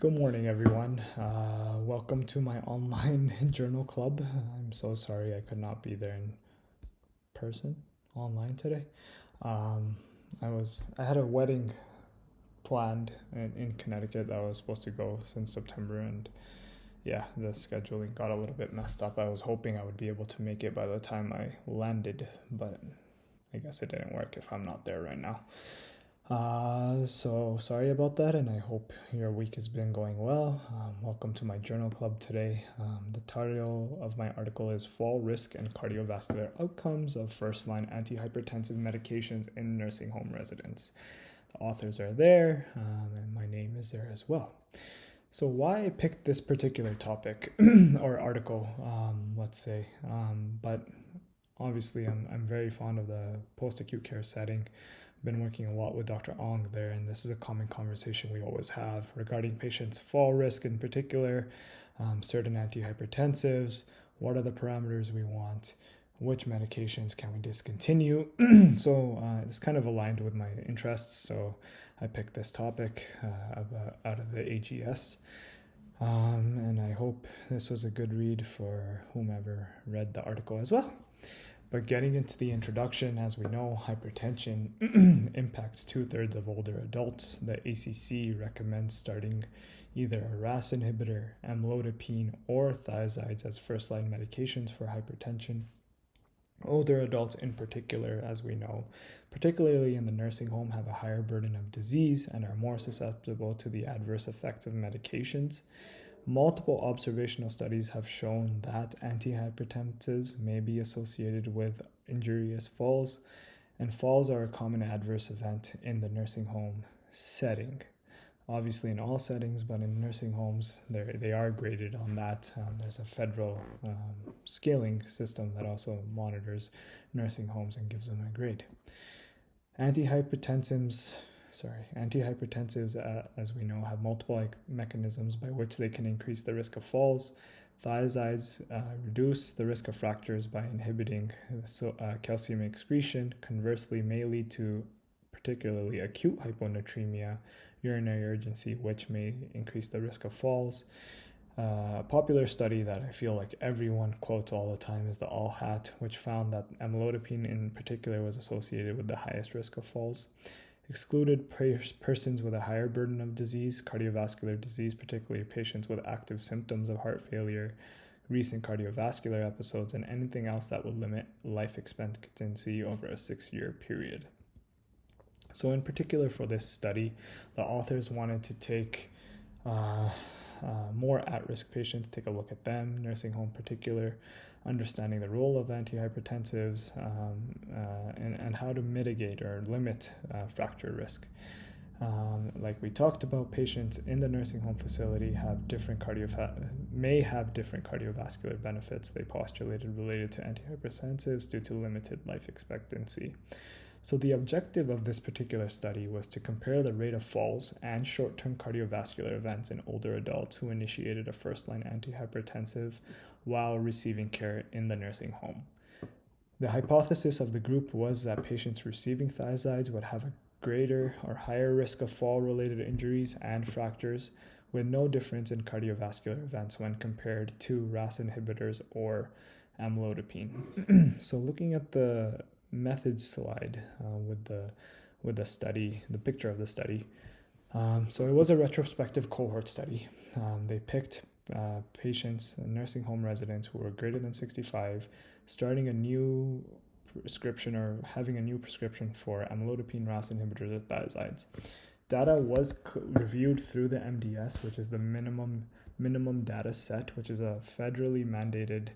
Good morning, everyone. Welcome to my online journal club. I'm so sorry I could not be there in person, online today. Um, I had a wedding planned in Connecticut that I was supposed to go since September, and yeah, the scheduling got a little bit messed up. I was hoping I would be able to make it by the time I landed, but I guess it didn't work if I'm not there right now. So sorry about that, and I hope your week has been going well. Welcome to my journal club today. The title of my article is Fall Risk and Cardiovascular Outcomes of First-Line Antihypertensive Medications in Nursing Home Residents. The authors are there, and my name is there as well. So why I picked this particular topic or article, let's say, but obviously I'm very fond of the post-acute care setting. Been working a lot with Dr. Ong there, and this is a common conversation we always have regarding patients' fall risk in particular, certain antihypertensives, what are the parameters we want, which medications can we discontinue. So it's kind of aligned with my interests, so I picked this topic out of the AGS. And I hope this was a good read for whomever read the article as well. But getting into the introduction, as we know, hypertension impacts 2/3 of older adults. The ACC recommends starting either a RAS inhibitor, amlodipine, or thiazides as first-line medications for hypertension. Older adults in particular, as we know, particularly in the nursing home, have a higher burden of disease and are more susceptible to the adverse effects of medications. Multiple observational studies have shown that antihypertensives may be associated with injurious falls, and falls are a common adverse event in the nursing home setting. Obviously in all settings, but in nursing homes, they are graded on that. There's a federal scaling system that also monitors nursing homes and gives them a grade. Antihypertensives, as we know, have multiple mechanisms by which they can increase the risk of falls. Thiazides reduce the risk of fractures by inhibiting calcium excretion. Conversely, may lead to particularly acute hyponatremia, urinary urgency, which may increase the risk of falls. A popular study that I feel like everyone quotes all the time is the ALL-HAT, which found that amlodipine in particular was associated with the highest risk of falls. Excluded persons with a higher burden of disease, cardiovascular disease, particularly patients with active symptoms of heart failure, recent cardiovascular episodes, and anything else that would limit life expectancy over a 6-year period. So in particular for this study, the authors wanted to take more at-risk patients, take a look at them, nursing home particular, understanding the role of antihypertensives, and how to mitigate or limit fracture risk. Like we talked about, patients in the nursing home facility may have different cardiovascular benefits they postulated related to antihypertensives due to limited life expectancy. So the objective of this particular study was to compare the rate of falls and short-term cardiovascular events in older adults who initiated a first-line antihypertensive while receiving care in the nursing home. The hypothesis of the group was that patients receiving thiazides would have a greater or higher risk of fall-related injuries and fractures, with no difference in cardiovascular events when compared to RAS inhibitors or amlodipine. So looking at the methods slide with the study, the picture of the study. So it was a retrospective cohort study. They picked patients, nursing home residents who were greater than 65, starting a new prescription or having a new prescription for amlodipine, RAS inhibitors, or thiazides. Data was reviewed through the MDS, which is the minimum data set, which is a federally mandated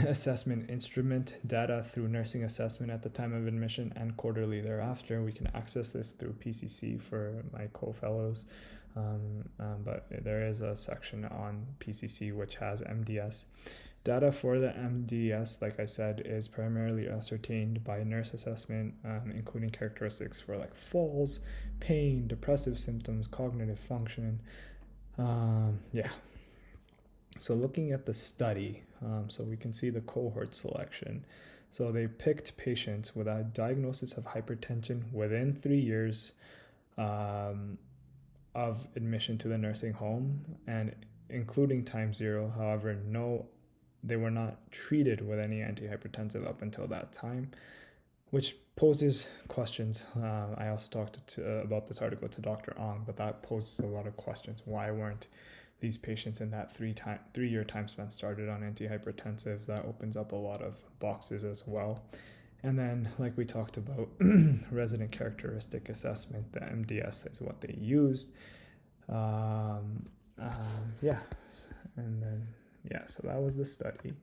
assessment instrument. Data through nursing assessment at the time of admission and quarterly thereafter. We can access this through PCC for my co-fellows, but there is a section on PCC which has MDS. Data for the MDS, like I said, is primarily ascertained by nurse assessment, including characteristics for like falls, pain, depressive symptoms, cognitive function. So looking at the study, so we can see the cohort selection. So they picked patients with a diagnosis of hypertension within 3 years, of admission to the nursing home, and including time zero. However, they were not treated with any antihypertensive up until that time, which poses questions. I also talked about this article to Dr. Ong, but that poses a lot of questions. Why weren't these patients in that 3-year time span started on antihypertensives? That opens up a lot of boxes as well. And then, like we talked about, resident characteristic assessment, the MDS is what they used. And then, so that was the study.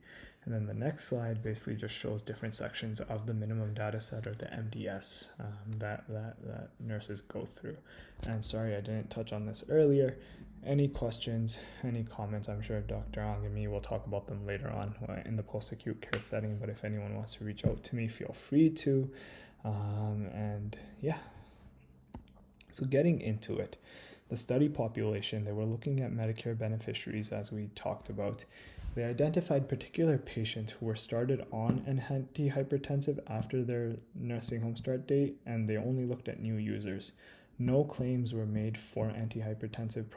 And then the next slide basically just shows different sections of the minimum data set, or the MDS, that nurses go through. And sorry, I didn't touch on this earlier. Any questions, any comments, I'm sure Dr. Ong and me will talk about them later on in the post-acute care setting, but if anyone wants to reach out to me, feel free to. So getting into it, the study population, they were looking at Medicare beneficiaries, as we talked about. They identified particular patients who were started on an antihypertensive after their nursing home start date, and they only looked at new users. No claims were made for antihypertensive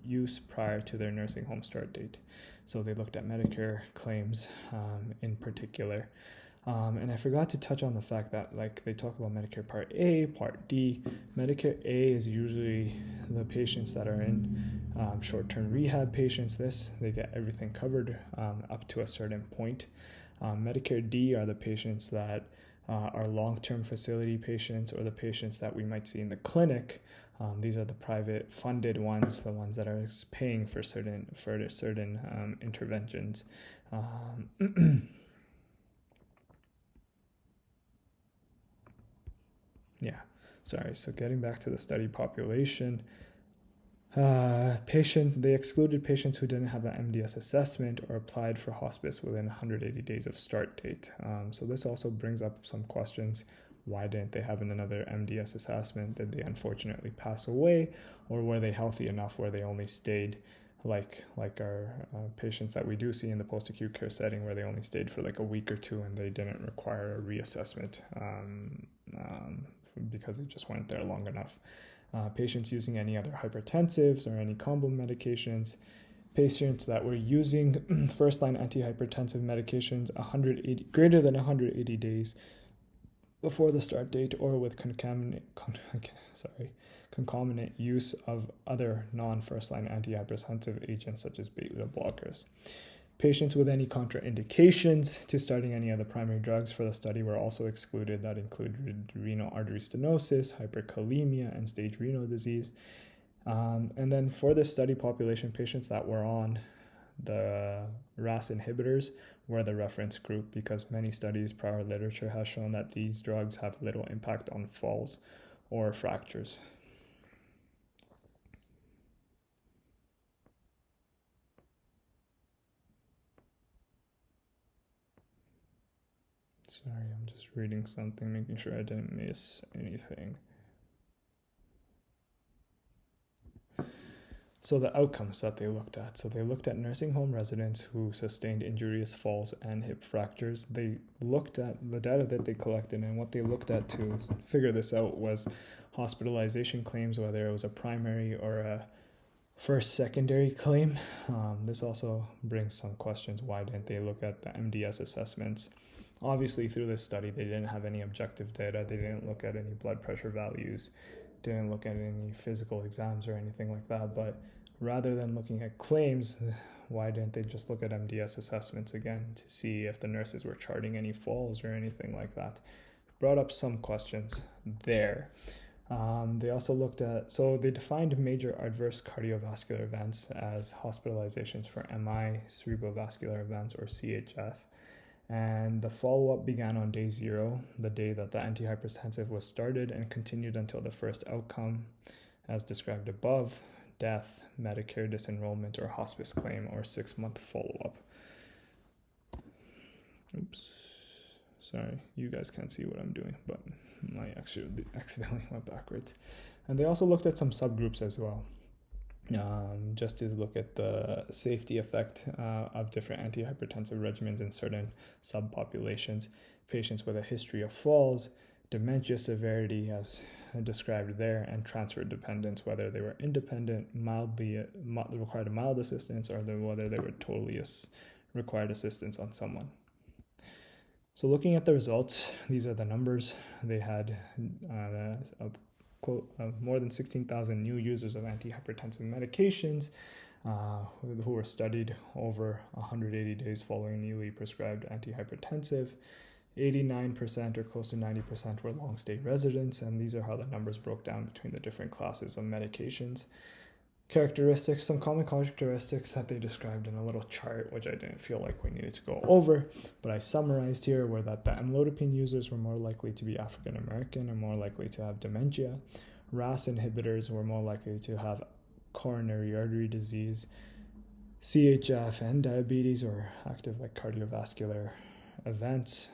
use prior to their nursing home start date. So they looked at Medicare claims in particular. And I forgot to touch on the fact that, like, they talk about Medicare Part A, Part D. Medicare A is usually the patients that are in short-term rehab patients. They get everything covered up to a certain point. Medicare D are the patients that are long-term facility patients, or the patients that we might see in the clinic. These are the private funded ones, the ones that are paying for certain interventions. So getting back to the study population, they excluded patients who didn't have an MDS assessment or applied for hospice within 180 days of start date. So this also brings up some questions. Why didn't they have another MDS assessment? Did they unfortunately pass away, or were they healthy enough where they only stayed, like our patients that we do see in the post-acute care setting, where they only stayed for like a week or two and they didn't require a reassessment because they just weren't there long enough. Patients using any other hypertensives or any combo medications, patients that were using first-line antihypertensive medications greater than 180 days before the start date, or with concomitant use of other non-first-line antihypertensive agents such as beta blockers. Patients with any contraindications to starting any other primary drugs for the study were also excluded. That included renal artery stenosis, hyperkalemia, and stage renal disease. And then for this study population, patients that were on the RAS inhibitors were the reference group, because many studies, prior literature has shown that these drugs have little impact on falls or fractures. Sorry, I'm just reading something, making sure I didn't miss anything. So the outcomes that they looked at. So they looked at nursing home residents who sustained injurious falls and hip fractures. They looked at the data that they collected, and what they looked at to figure this out was hospitalization claims, whether it was a primary or a first secondary claim. This also brings some questions. Why didn't they look at the MDS assessments? Obviously, through this study, they didn't have any objective data. They didn't look at any blood pressure values, didn't look at any physical exams or anything like that. But rather than looking at claims, why didn't they just look at MDS assessments again to see if the nurses were charting any falls or anything like that? Brought up some questions there. They also looked at, so they defined major adverse cardiovascular events as hospitalizations for MI, cerebrovascular events, or CHF. And the follow-up began on day 0, the day that the antihypertensive was started, and continued until the first outcome, as described above: death, Medicare disenrollment, or hospice claim, or 6-month follow-up. Oops. Sorry, you guys can't see what I'm doing, but I actually accidentally went backwards. And they also looked at some subgroups as well, just to look at the safety effect of different antihypertensive regimens in certain subpopulations. Patients with a history of falls, dementia severity, as described there, and transfer dependence, whether they were independent, required a mild assistance, or whether they were totally required assistance on someone. So looking at the results, these are the numbers. They had more than 16,000 new users of antihypertensive medications who were studied over 180 days following newly prescribed antihypertensive. 89% or close to 90% were long-stay residents, and these are how the numbers broke down between the different classes of medications. Characteristics, some common characteristics that they described in a little chart, which I didn't feel like we needed to go over, but I summarized here, were that the amlodipine users were more likely to be African American and more likely to have dementia. RAS inhibitors were more likely to have coronary artery disease, CHF, and diabetes, or active like cardiovascular events,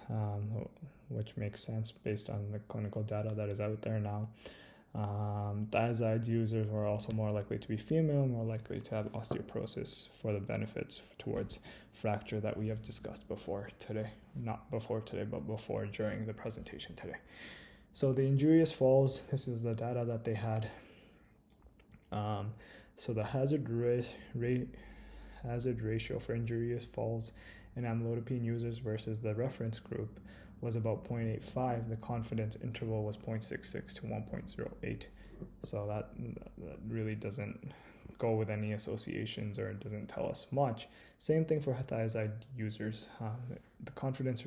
which makes sense based on the clinical data that is out there now. Thiazide users were also more likely to be female, more likely to have osteoporosis for the benefits towards fracture that we have discussed before today. Not before today, but before during the presentation today. So the injurious falls, this is the data that they had. So the hazard ratio for injurious falls in amlodipine users versus the reference group was about 0.85. The confidence interval was 0.66 to 1.08. So that really doesn't go with any associations, or it doesn't tell us much. Same thing for thiazide users. The confidence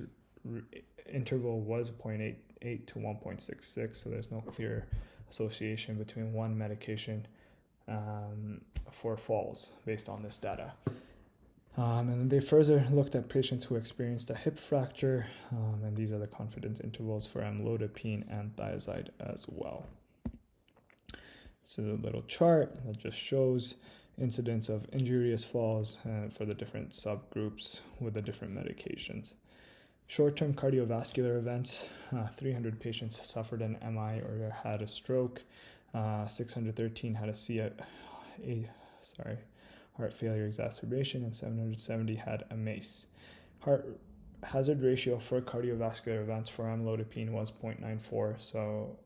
interval was 0.88 to 1.66, so there's no clear association between one medication for falls based on this data. And then they further looked at patients who experienced a hip fracture, and these are the confidence intervals for amlodipine and thiazide as well. So a little chart that just shows incidence of injurious falls for the different subgroups with the different medications. Short-term cardiovascular events, 300 patients suffered an MI or had a stroke, 613 had heart failure exacerbation, and 770 had a MACE. Heart hazard ratio for cardiovascular events for amlodipine was 0.94, so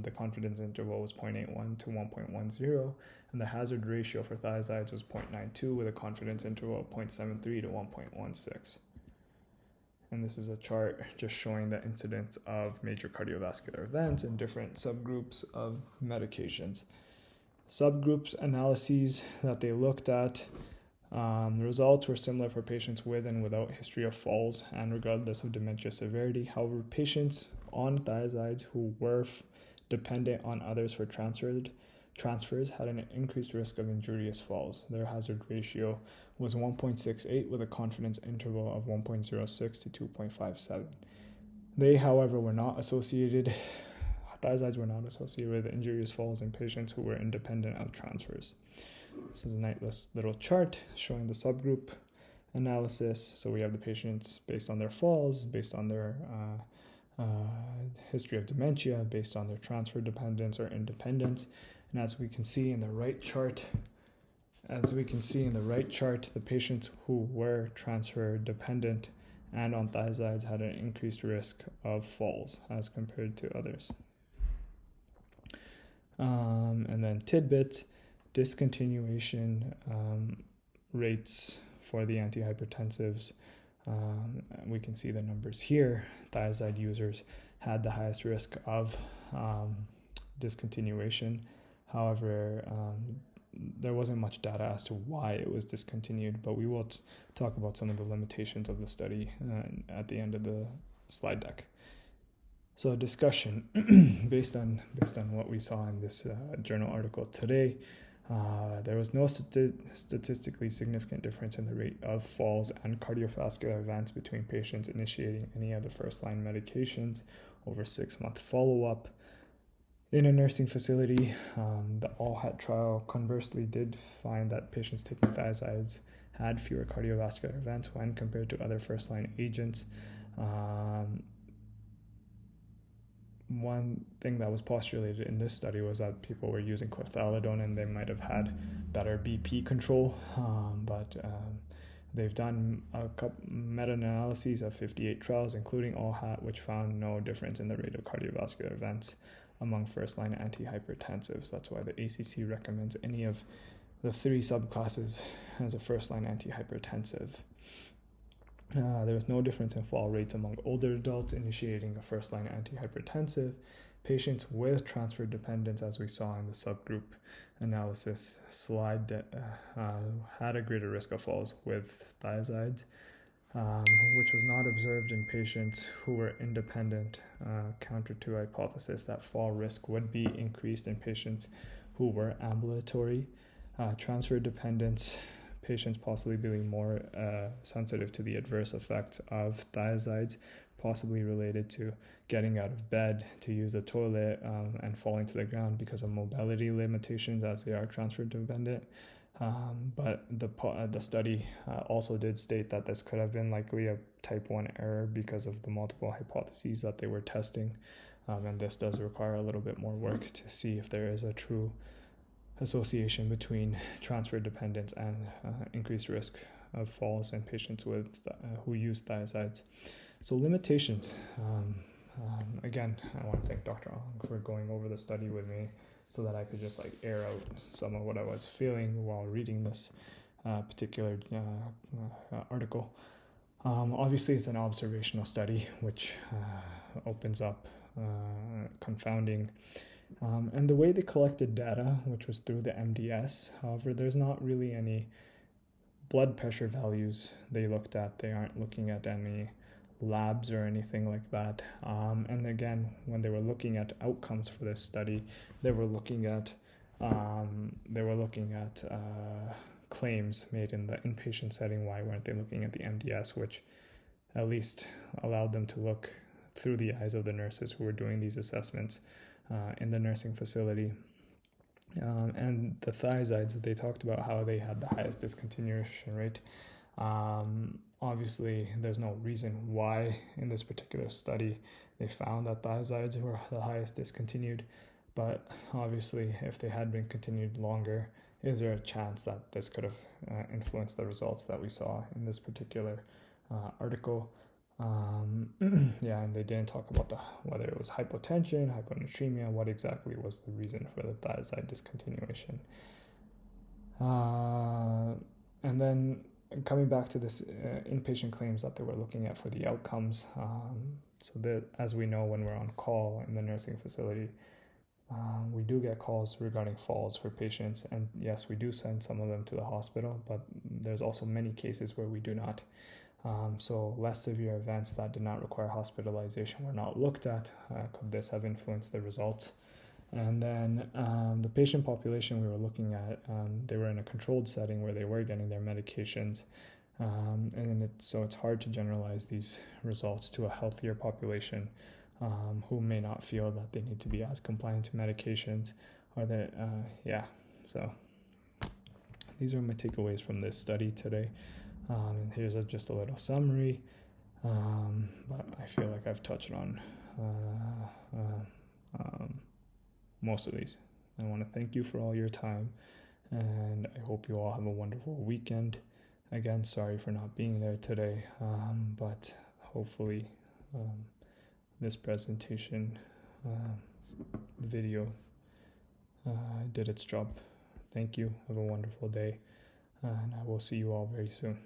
the confidence interval was 0.81 to 1.10, and the hazard ratio for thiazides was 0.92 with a confidence interval of 0.73 to 1.16. And this is a chart just showing the incidence of major cardiovascular events in different subgroups of medications. Subgroups analyses that they looked at, the results were similar for patients with and without history of falls and regardless of dementia severity. However, patients on thiazides who were dependent on others for transfers had an increased risk of injurious falls. Their hazard ratio was 1.68 with a confidence interval of 1.06 to 2.57. They, however, thiazides were not associated with injurious falls in patients who were independent of transfers. This is a nice little chart showing the subgroup analysis. So we have the patients based on their falls, based on their history of dementia, based on their transfer dependence or independence. And as we can see in the right chart, the patients who were transfer dependent and on thiazides had an increased risk of falls as compared to others. And then tidbits, discontinuation rates for the antihypertensives. We can see the numbers here. Thiazide users had the highest risk of discontinuation. However, there wasn't much data as to why it was discontinued, but we will talk about some of the limitations of the study at the end of the slide deck. So discussion based on what we saw in this journal article today, there was no statistically significant difference in the rate of falls and cardiovascular events between patients initiating any of the first-line medications over 6-month follow-up. In a nursing facility, the ALL-HAT trial conversely did find that patients taking thiazides had fewer cardiovascular events when compared to other first-line agents. One thing that was postulated in this study was that people were using clothalidone and they might have had better BP control, but they've done a couple meta-analyses of 58 trials, including ALL-HAT, which found no difference in the rate of cardiovascular events among first-line antihypertensives. That's why the ACC recommends any of the 3 subclasses as a first-line antihypertensive. There was no difference in fall rates among older adults initiating a first-line antihypertensive. Patients with transfer dependence, as we saw in the subgroup analysis slide, had a greater risk of falls with thiazides, which was not observed in patients who were independent, counter to hypothesis that fall risk would be increased in patients who were ambulatory. Transfer dependence patients possibly being more sensitive to the adverse effects of thiazides, possibly related to getting out of bed to use the toilet and falling to the ground because of mobility limitations, as they are transfer dependent. But the study also did state that this could have been likely a type 1 error because of the multiple hypotheses that they were testing. And this does require a little bit more work to see if there is a true association between transfer dependence and increased risk of falls in patients with who use thiazides. So limitations. Again, I want to thank Dr. Ong for going over the study with me so that I could just air out some of what I was feeling while reading this particular article. Obviously, it's an observational study, which opens up confounding. And the way they collected data, which was through the MDS, however, there's not really any blood pressure values they looked at. They aren't looking at any labs or anything like that. And again, when they were looking at outcomes for this study, they were looking at claims made in the inpatient setting. Why weren't they looking at the MDS, which at least allowed them to look through the eyes of the nurses who were doing these assessments in the nursing facility? And the thiazides, they talked about how they had the highest discontinuation rate. Obviously, there's no reason why in this particular study they found that thiazides were the highest discontinued, but obviously if they had been continued longer, is there a chance that this could have influenced the results that we saw in this particular article? Yeah, and they didn't talk about whether it was hypotension, hyponatremia, what exactly was the reason for the thiazide discontinuation. And then coming back to this inpatient claims that they were looking at for the outcomes, so that, as we know, when we're on call in the nursing facility, we do get calls regarding falls for patients, and yes, we do send some of them to the hospital, but there's also many cases where we do not. So less severe events that did not require hospitalization were not looked at. Could this have influenced the results? And then the patient population we were looking at, they were in a controlled setting where they were getting their medications. And so it's hard to generalize these results to a healthier population who may not feel that they need to be as compliant to medications. Or that, so these are my takeaways from this study today. And here's just a little summary, but I feel like I've touched on most of these. I want to thank you for all your time, and I hope you all have a wonderful weekend. Again, sorry for not being there today, but hopefully this presentation video did its job. Thank you. Have a wonderful day, and I will see you all very soon.